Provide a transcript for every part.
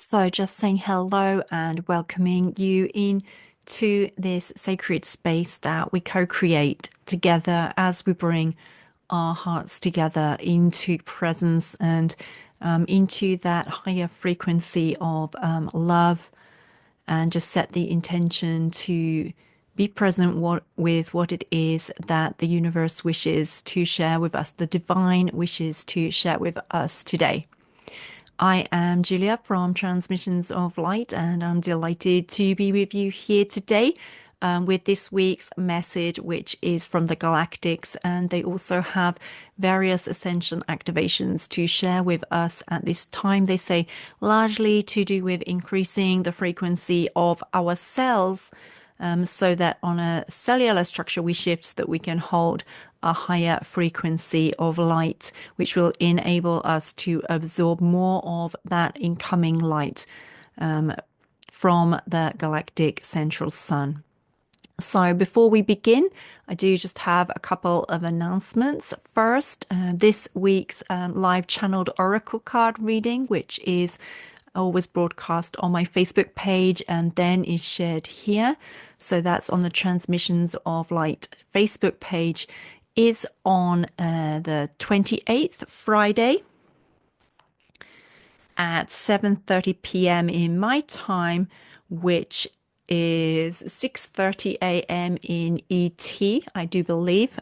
So, just saying hello and welcoming you in to this sacred space that we co-create together as we bring our hearts together into presence and into that higher frequency of love, and just set the intention to be present with what it is that the universe wishes to share with us, the divine wishes to share with us today. I am Julia from Transmissions of Light, and I'm delighted to be with you here today with this week's message, which is from the Galactics. And they also have various Ascension activations to share with us at this time. They say largely to do with increasing the frequency of our cells, so that on a cellular structure we shift so that we can hold a higher frequency of light, which will enable us to absorb more of that incoming light from the galactic central sun. So before we begin, I do just have a couple of announcements. First, this week's live channeled oracle card reading, which is always broadcast on my Facebook page and then is shared here. So that's on the Transmissions of Light Facebook page, is on the 28th, Friday at 7:30 p.m. in my time, which is 6:30 a.m. in ET, I do believe.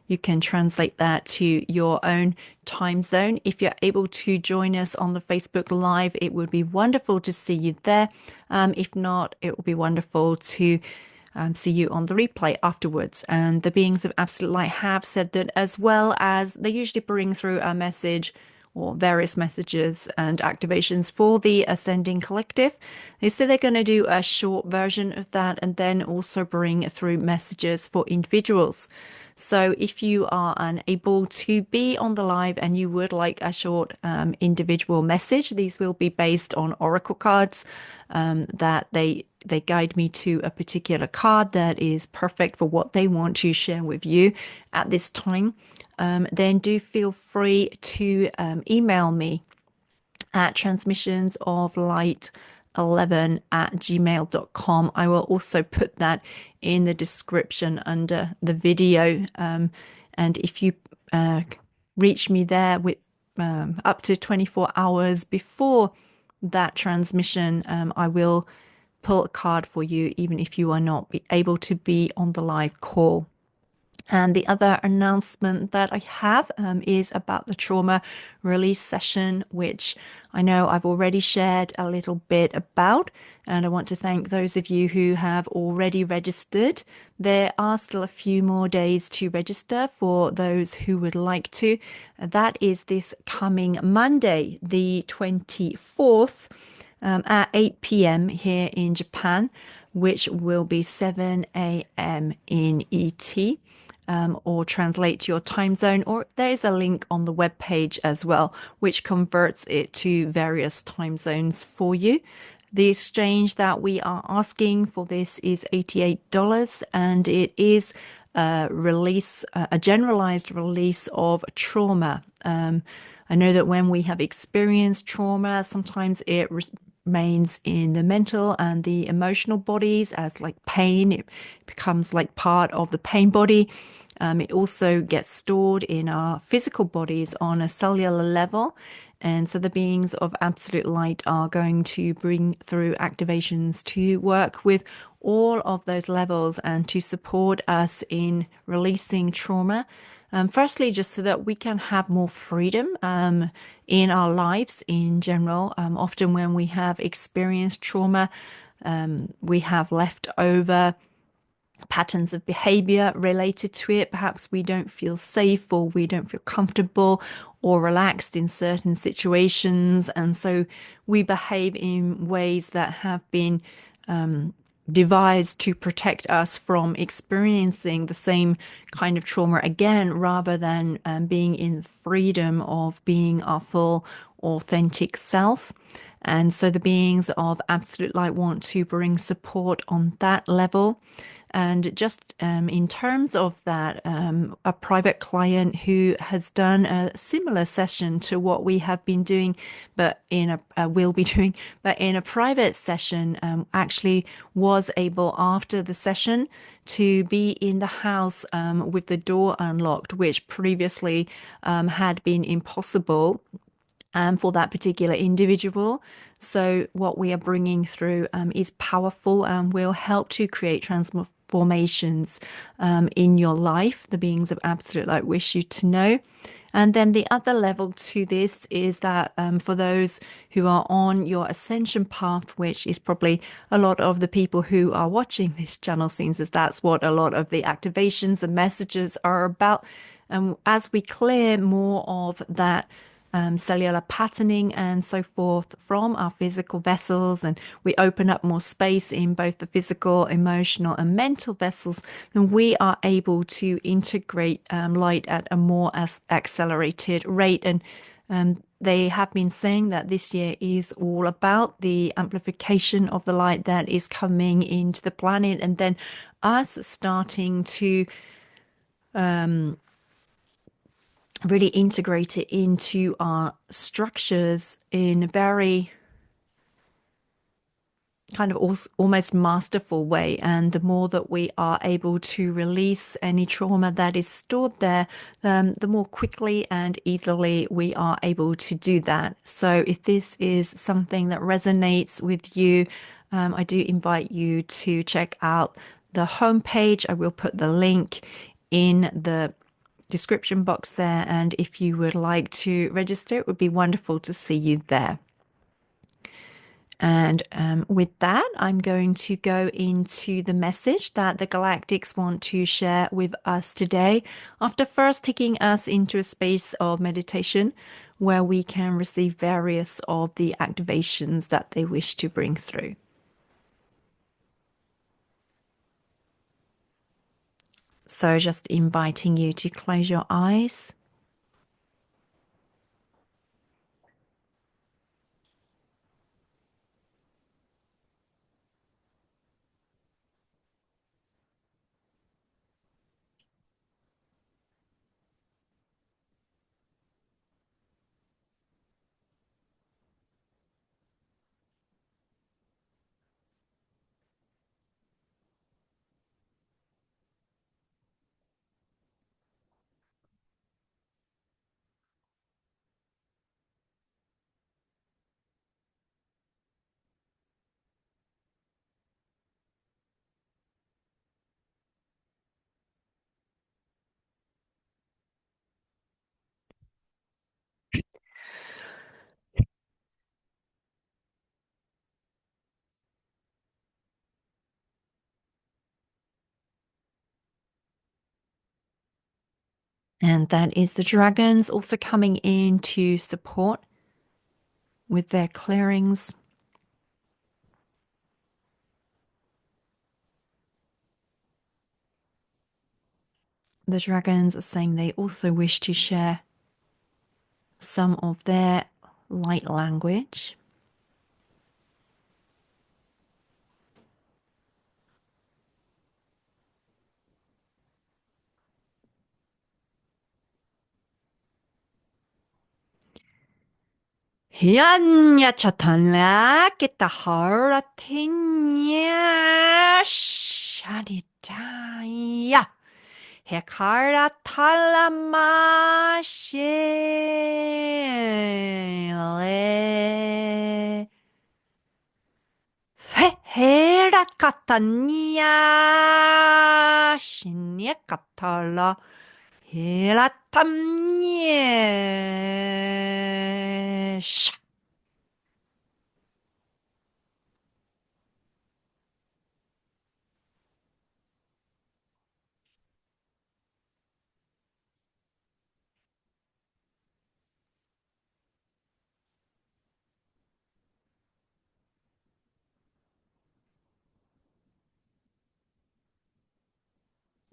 You can translate that to your own time zone. If you're able to join us on the Facebook Live, it would be wonderful to see you there. If not, it would be wonderful to see you on the replay afterwards. And the beings of Absolute Light have said that, as well as they usually bring through a message or various messages and activations for the Ascending Collective, they say they're going to do a short version of that and then also bring through messages for individuals. So if you are unable to be on the live and you would like a short individual message, these will be based on oracle cards that they guide me to a particular card that is perfect for what they want to share with you at this time. Then do feel free to email me at transmissionsoflight11@gmail.com. I will also put that in the description under the video. And if you reach me there with up to 24 hours before that transmission, I will pull a card for you, even if you are not able to be on the live call. And the other announcement that I have is about the trauma release session, which I know I've already shared a little bit about. And I want to thank those of you who have already registered. There are still a few more days to register for those who would like to. That is this coming Monday, the 24th, at 8 p.m. here in Japan, which will be 7 a.m. in ET. Or translate to your time zone, or there is a link on the web page as well, which converts it to various time zones for you. The exchange that we are asking for this is $88, and it is a release, a generalized release of trauma. I know that when we have experienced trauma, sometimes it remains in the mental and the emotional bodies as like pain. It becomes like part of the pain body. It also gets stored in our physical bodies on a cellular level. And so the beings of Absolute Light are going to bring through activations to work with all of those levels and to support us in releasing trauma. Firstly, just so that we can have more freedom in our lives in general. Often when we have experienced trauma, we have left over patterns of behavior related to it. Perhaps we don't feel safe, or we don't feel comfortable or relaxed in certain situations. And so we behave in ways that have been devised to protect us from experiencing the same kind of trauma again, rather than being in freedom of being our full authentic self. And so the beings of absolute light want to bring support on that level. And just in terms of that, a private client who has done a similar session to what we have been doing, but in a will be doing, but in a private session, actually was able after the session to be in the house with the door unlocked, which previously had been impossible for that particular individual. So, what we are bringing through is powerful and will help to create transformations in your life. The beings of absolute light wish you to know. And then the other level to this is that for those who are on your ascension path, which is probably a lot of the people who are watching this channel, seems as that's what a lot of the activations and messages are about. And as we clear more of that cellular patterning and so forth from our physical vessels, and we open up more space in both the physical, emotional, and mental vessels, then we are able to integrate light at a more accelerated rate. And they have been saying that this year is all about the amplification of the light that is coming into the planet, and then us starting to really integrate it into our structures in a very kind of almost masterful way. And the more that we are able to release any trauma that is stored there, the more quickly and easily we are able to do that. So if this is something that resonates with you, I do invite you to check out the homepage. I will put the link in the description box there. And if you would like to register, it would be wonderful to see you there. And with that, I'm going to go into the message that the Galactics want to share with us today, after first taking us into a space of meditation where we can receive various of the activations that they wish to bring through. So just inviting you to close your eyes. And that is the dragons also coming in to support with their clearings. The dragons are saying they also wish to share some of their light language. Hianya chatana kitahara tinya shaditaya. Hekara talama shele. Hera katania shinya katala. Hera tamye.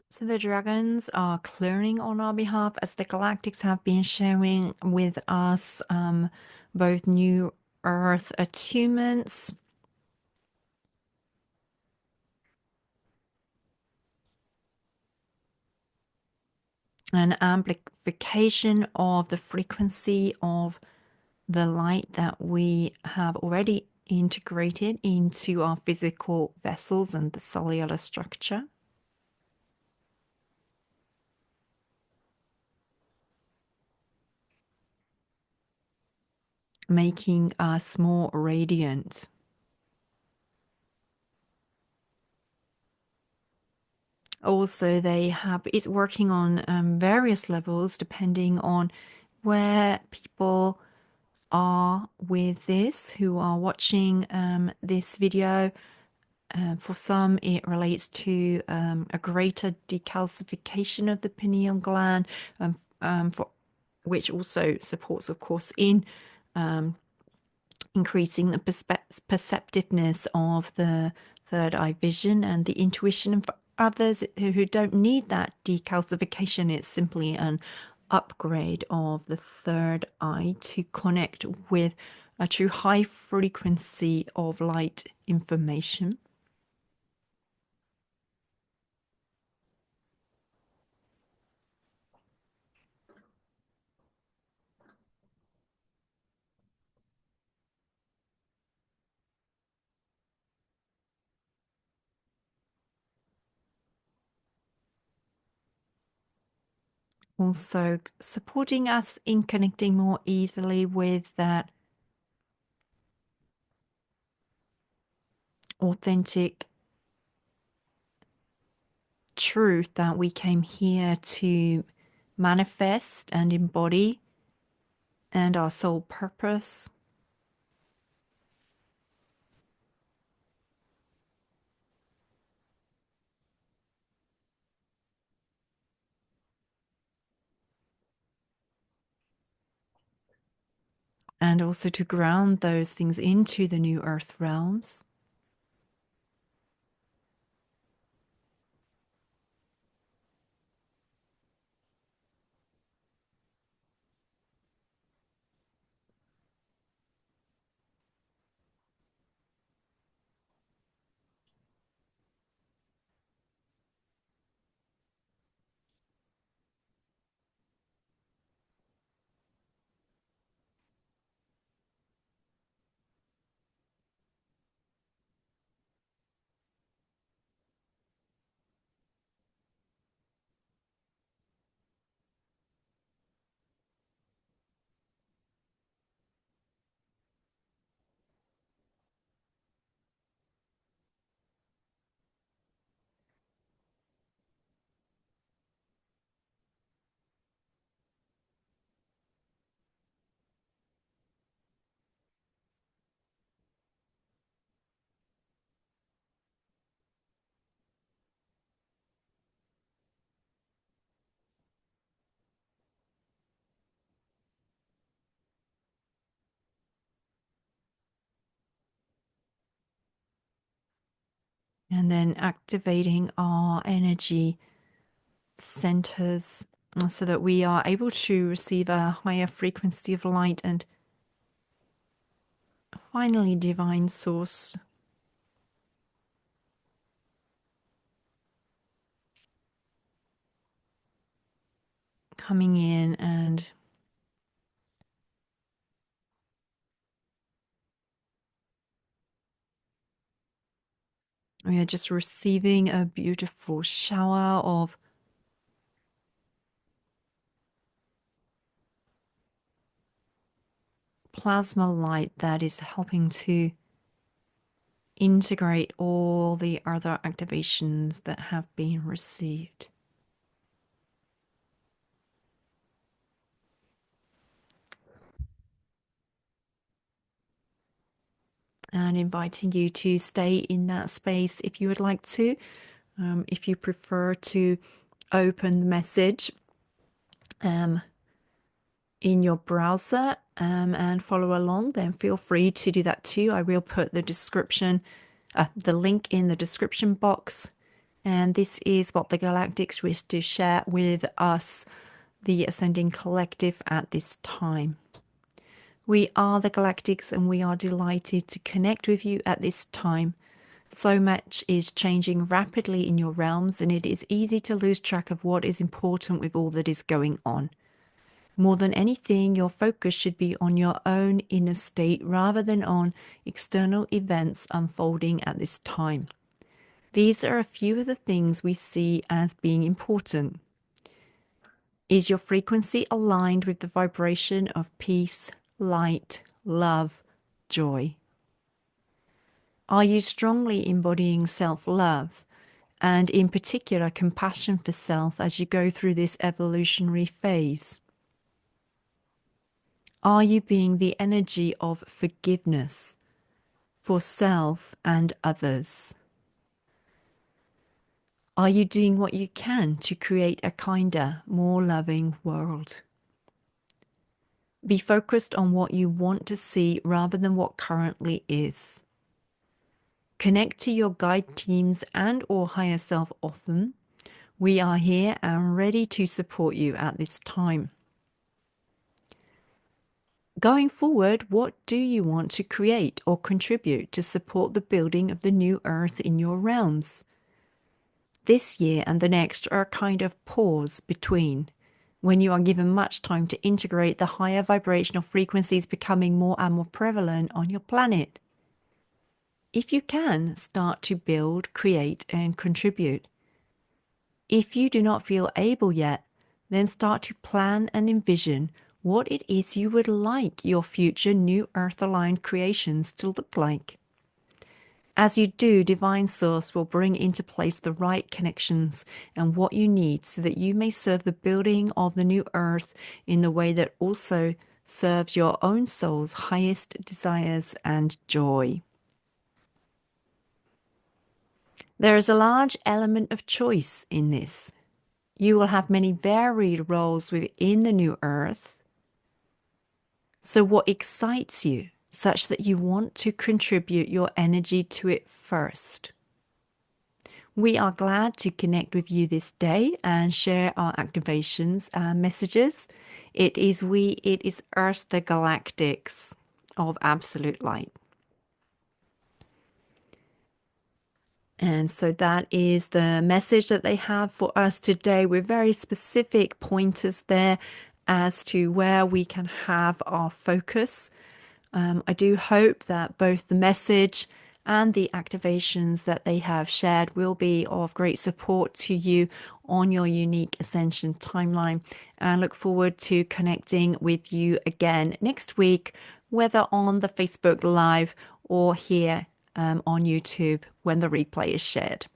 So the dragons are clearing on our behalf as the galactics have been sharing with us both new earth attunements, an amplification of the frequency of the light that we have already integrated into our physical vessels and the cellular structure. Making us more radiant. Also, it's working on various levels depending on where people are with this, who are watching this video. For some, it relates to a greater decalcification of the pineal gland, for which also supports, of course, in increasing the perceptiveness of the third eye vision and the intuition. And for others who don't need that decalcification, it's simply an upgrade of the third eye to connect with a true high frequency of light information. Also supporting us in connecting more easily with that authentic truth that we came here to manifest and embody, and our soul purpose. And also to ground those things into the new earth realms. And then activating our energy centers so that we are able to receive a higher frequency of light. And finally, divine source. Coming in, and we are just receiving a beautiful shower of plasma light that is helping to integrate all the other activations that have been received. And inviting you to stay in that space if you would like to. If you prefer to open the message in your browser and follow along, then feel free to do that too. I will put the link in the description box. And this is what the Galactics wish to share with us, the Ascending Collective, at this time. We are the Galactics, and we are delighted to connect with you at this time. So much is changing rapidly in your realms, and it is easy to lose track of what is important with all that is going on. More than anything, your focus should be on your own inner state rather than on external events unfolding at this time. These are a few of the things we see as being important. Is your frequency aligned with the vibration of peace, light, love, joy? Are you strongly embodying self-love, and in particular compassion for self as you go through this evolutionary phase? Are you being the energy of forgiveness for self and others? Are you doing what you can to create a kinder, more loving world? Be focused on what you want to see rather than what currently is. Connect to your guide teams and or higher self often. We are here and ready to support you at this time. Going forward, what do you want to create or contribute to support the building of the new earth in your realms? This year and the next are a kind of pause between, when you are given much time to integrate the higher vibrational frequencies becoming more and more prevalent on your planet. If you can, start to build, create, and contribute. If you do not feel able yet, then start to plan and envision what it is you would like your future new earth-aligned creations to look like. As you do, Divine Source will bring into place the right connections and what you need so that you may serve the building of the new earth in the way that also serves your own soul's highest desires and joy. There is a large element of choice in this. You will have many varied roles within the new earth. So what excites you such that you want to contribute your energy to it first? We are glad to connect with you this day and share our activations and messages. It is us, the Galactics of Absolute Light. And so that is the message that they have for us today, with very specific pointers there as to where we can have our focus. I do hope that both the message and the activations that they have shared will be of great support to you on your unique Ascension timeline. And look forward to connecting with you again next week, whether on the Facebook Live or here on YouTube when the replay is shared.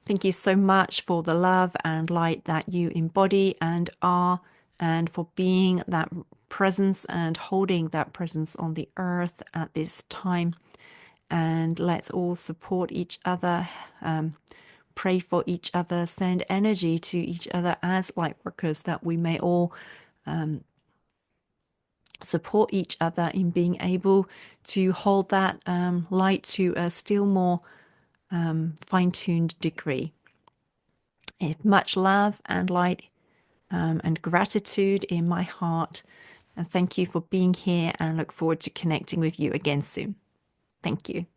Thank you so much for the love and light that you embody and are, and for being that presence and holding that presence on the earth at this time. And let's all support each other, pray for each other, send energy to each other as light workers, that we may all support each other in being able to hold that light to a still more fine-tuned degree. Much love and light and gratitude in my heart. And thank you for being here, and look forward to connecting with you again soon. Thank you.